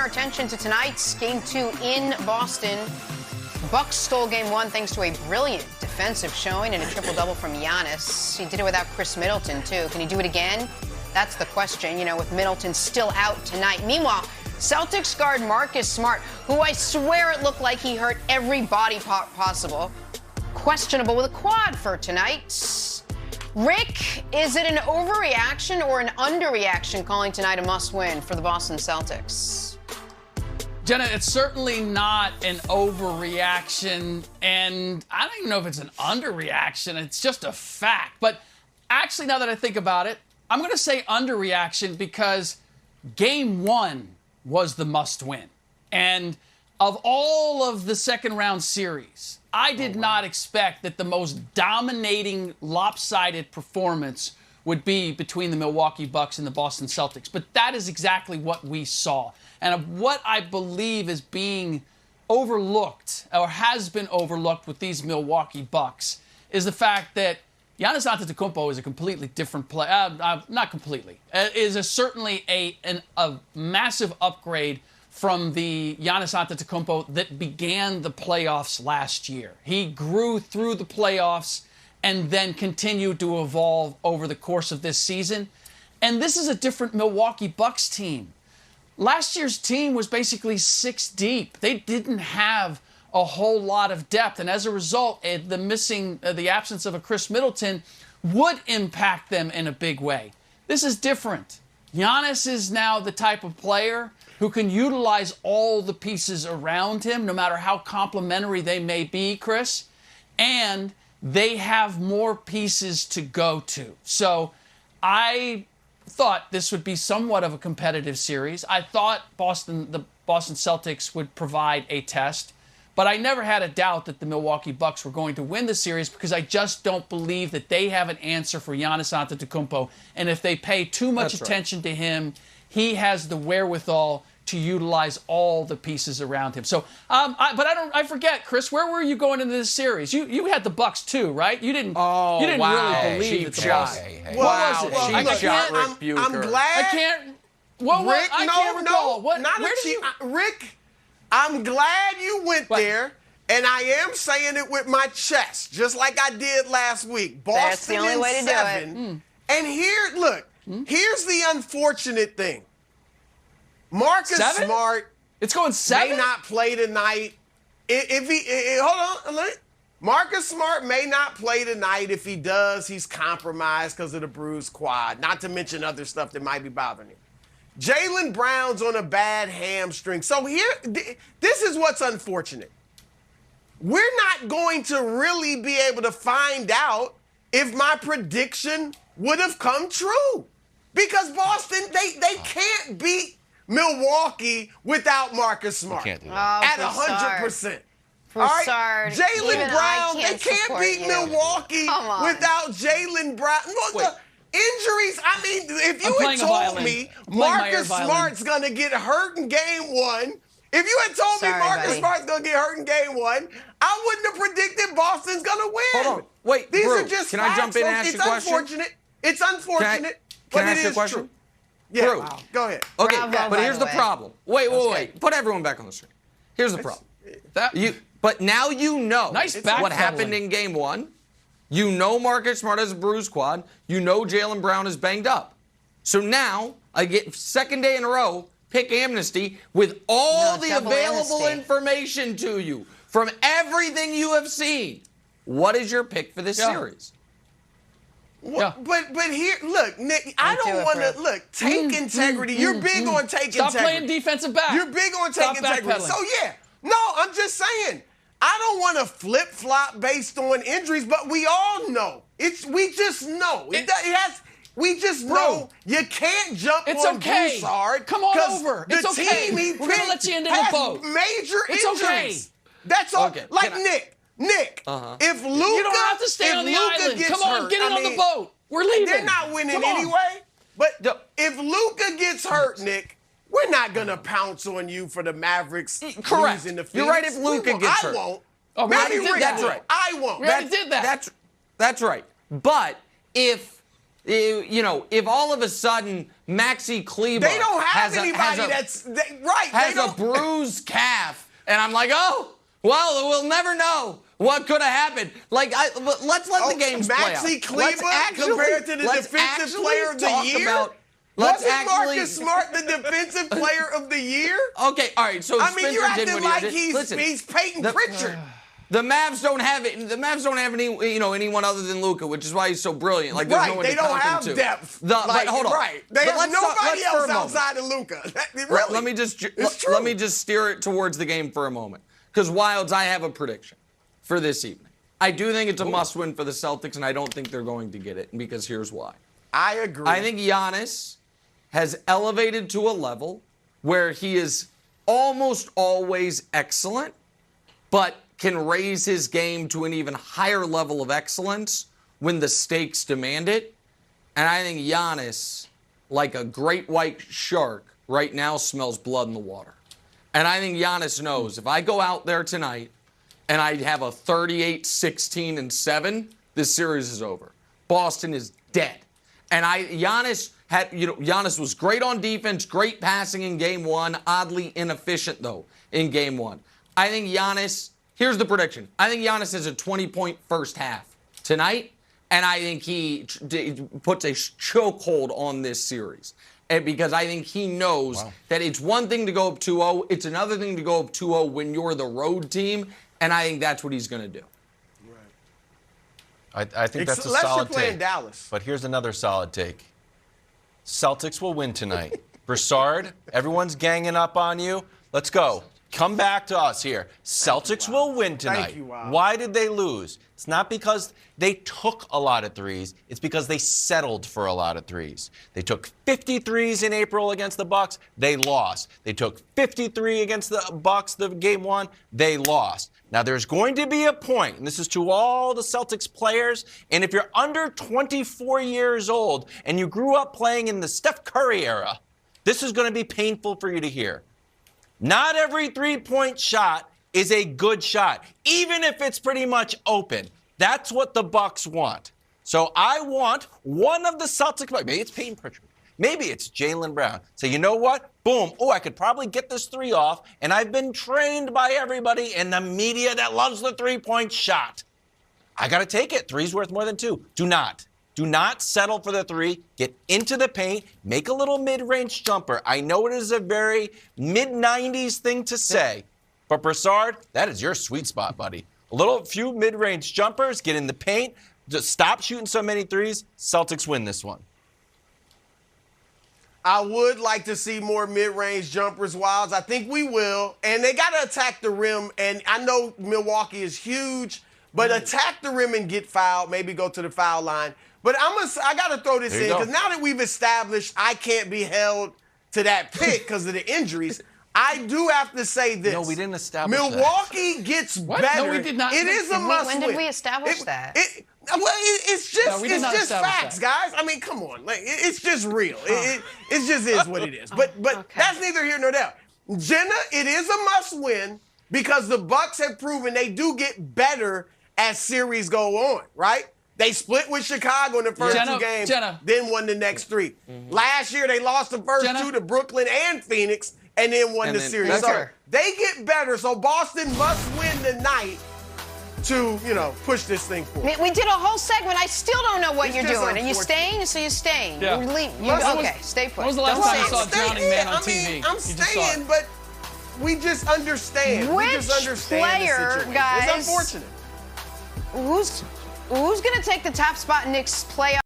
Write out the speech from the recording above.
attention to tonight's Game 2 in Boston. Bucks stole Game 1 thanks to a brilliant defensive showing and a triple-double from Giannis. He did it without Chris Middleton, too. Can he do it again? That's the question, with Middleton still out tonight. Meanwhile, Celtics guard Marcus Smart, who I swear it looked like he hurt every body part possible, questionable with a quad for tonight. Rick, is it an overreaction or an underreaction calling tonight a must-win for the Boston Celtics? Jenna, it's certainly not an overreaction, and I don't even know if it's an underreaction. It's just a fact. But actually, now that I think about it, I'm going to say underreaction because Game 1 was the must-win. And of all of the second-round series, I did not expect that the most dominating, lopsided performance would be between the Milwaukee Bucks and the Boston Celtics. But that is exactly what we saw. And what I believe is being overlooked, or has been overlooked with these Milwaukee Bucks, is the fact that Giannis Antetokounmpo is a completely different player. Not completely. Certainly a massive upgrade from the Giannis Antetokounmpo that began the playoffs last year. He grew through the playoffs and then continued to evolve over the course of this season. And this is a different Milwaukee Bucks team. Last year's team was basically 6 deep. They didn't have a whole lot of depth, and as a result, the absence of a Chris Middleton would impact them in a big way. This is different. Giannis is now the type of player who can utilize all the pieces around him, no matter how complementary they may be, Chris, and they have more pieces to go to. So I thought this would be somewhat of a competitive series. I thought the Boston Celtics would provide a test, but I never had a doubt that the Milwaukee Bucks were going to win the series because I just don't believe that they have an answer for Giannis Antetokounmpo. And if they pay too much attention to him, he has the wherewithal to utilize all the pieces around him. So, I forget, Chris, where were you going into this series? You had the Bucks too, right? You didn't really believe that the Bucks. What was it? I'm glad. I can't. Rick, I can't recall. Rick, I'm glad you went there. And I am saying it with my chest, just like I did last week. Boston That's the only way to 7. do it. And here's the unfortunate thing. Marcus 7? Smart It's going 7? may not play tonight. Marcus Smart may not play tonight. If he does, he's compromised because of the bruised quad, not to mention other stuff that might be bothering him. Jaylen Brown's on a bad hamstring. So this is what's unfortunate. We're not going to really be able to find out if my prediction would have come true. Because Boston, they can't beat Milwaukee without Marcus Smart. Can't do that. At 100%. Broussard. All right? Jaylen Brown, they can't beat Milwaukee without Jaylen Brown. The injuries, if you had told me Marcus Smart's going to get hurt in Game 1, if you had told me Marcus Smart's going to get hurt in Game 1, I wouldn't have predicted Boston's going to win. Hold on. Wait, These Brew, are just can facts, I jump in and folks. ask you a question? It's unfortunate, Can I but ask it you a is question? true. Yeah, Brew. Go ahead. Okay, Bravo, but here's by the the way. problem. Wait. Put everyone back on the screen. Here's the problem. But now you know what happened in Game 1. You know Marcus Smart has a bruised quad. You know Jaylen Brown is banged up. So now I get second day in a row, pick amnesty with all the available information to you from everything you have seen. What is your pick for this series? Well, but here, look, Nick, I don't want to, take integrity. You're big on take integrity. Stop playing defensive back. You're big on take integrity. So, I'm just saying, I don't want to flip-flop based on injuries, but we all know. We just know. We just know you can't jump on Broussard. Come on over. It's okay. We're going to let you into the boat. Major injuries. Okay. That's all. Okay. Nick, if Luka, you don't have to stay on the island. Come on, get in on the boat. We're leaving. They're not winning anyway. But if Luka gets hurt, Nick, we're not gonna pounce on you for the Mavericks losing the Phoenix. You're right. If Luka gets hurt, I won't. Oh, Maybe Rick, that's right. I won't. We already did that. That's right. But if you know, if all of a sudden Maxi Kleber they don't have anybody has a bruised calf, and I'm like, oh, well, we'll never know what could have happened. Like, let's let the games play out. Maxi Kleber compared to the defensive player of the year. Wasn't Marcus Smart the defensive player of the year? Okay, all right. So I mean, you're acting like he's Peyton Pritchard. The Mavs don't have it. The Mavs don't have anyone other than Luka, which is why he's so brilliant. Like, there's no one they to don't compare have depth. But hold on. Right, they have nobody else outside of Luka. Really? Let me just steer it towards the game for a moment. Because Wilds, I have a prediction for this evening. I do think it's a must-win for the Celtics, and I don't think they're going to get it. Because here's why. I agree. I think Giannis has elevated to a level where he is almost always excellent, but can raise his game to an even higher level of excellence when the stakes demand it. And I think Giannis, like a great white shark, right now smells blood in the water. And I think Giannis knows if I go out there tonight and I have a 38, 16, and 7, this series is over. Boston is dead. And Giannis was great on defense, great passing in game 1, oddly inefficient, though, in game 1. I think Giannis, here's the prediction. I think Giannis has a 20-point first half tonight, and I think he puts a chokehold on this series. And because I think he knows that it's one thing to go up 2-0, it's another thing to go up 2-0 when you're the road team, and I think that's what he's going to do. I think that's a solid take. Dallas. But here's another solid take. Celtics will win tonight. Broussard, everyone's ganging up on you. Let's go. Come back to us here. Celtics will win tonight. Why did they lose? It's not because they took a lot of threes. It's because they settled for a lot of threes. They took 50 threes in April against the Bucks. They lost. They took 53 against the Bucks the game 1. They lost. Now, there's going to be a point, and this is to all the Celtics players, and if you're under 24 years old and you grew up playing in the Steph Curry era, this is going to be painful for you to hear. Not every three-point shot is a good shot, even if it's pretty much open. That's what the Bucks want. So I want one of the Celtics, maybe it's Peyton Pritchard, maybe it's Jaylen Brown. Say, you know what? Boom. Oh, I could probably get this 3 off, and I've been trained by everybody in the media that loves the three-point shot. I got to take it. 3's worth more than 2. Do not settle for the 3. Get into the paint. Make a little mid-range jumper. I know it is a very mid-90s thing to say, but Broussard, that is your sweet spot, buddy. Few mid-range jumpers. Get in the paint. Just stop shooting so many 3s. Celtics win this one. I would like to see more mid-range jumpers, Wilds. I think we will. And they got to attack the rim. And I know Milwaukee is huge, but attack the rim and get fouled. Maybe go to the foul line. But I got to throw this in because now that we've established I can't be held to that pick because of the injuries, I do have to say this. No, we didn't establish Milwaukee gets better. No, we did not. It is a must-win. When did we establish that? It's just facts, guys. I mean, come on. Like, it's just real. It just is what it is. But that's neither here nor there. Jenna, it is a must-win because the Bucks have proven they do get better as series go on, right? They split with Chicago in the first 2 games, then won the next 3. Last year, they lost the first 2 to Brooklyn and Phoenix, and then won the series. So they get better. So Boston must win tonight to, push this thing forward. We did a whole segment. I still don't know what you're doing. Are you staying? So you're staying. Yeah. Okay, stay put. When was the last time you saw Drowning Man on TV? I'm staying, but we just understand. Which we just understand player, the situation. guys? It's unfortunate. Who's going to take the top spot in Knicks playoff?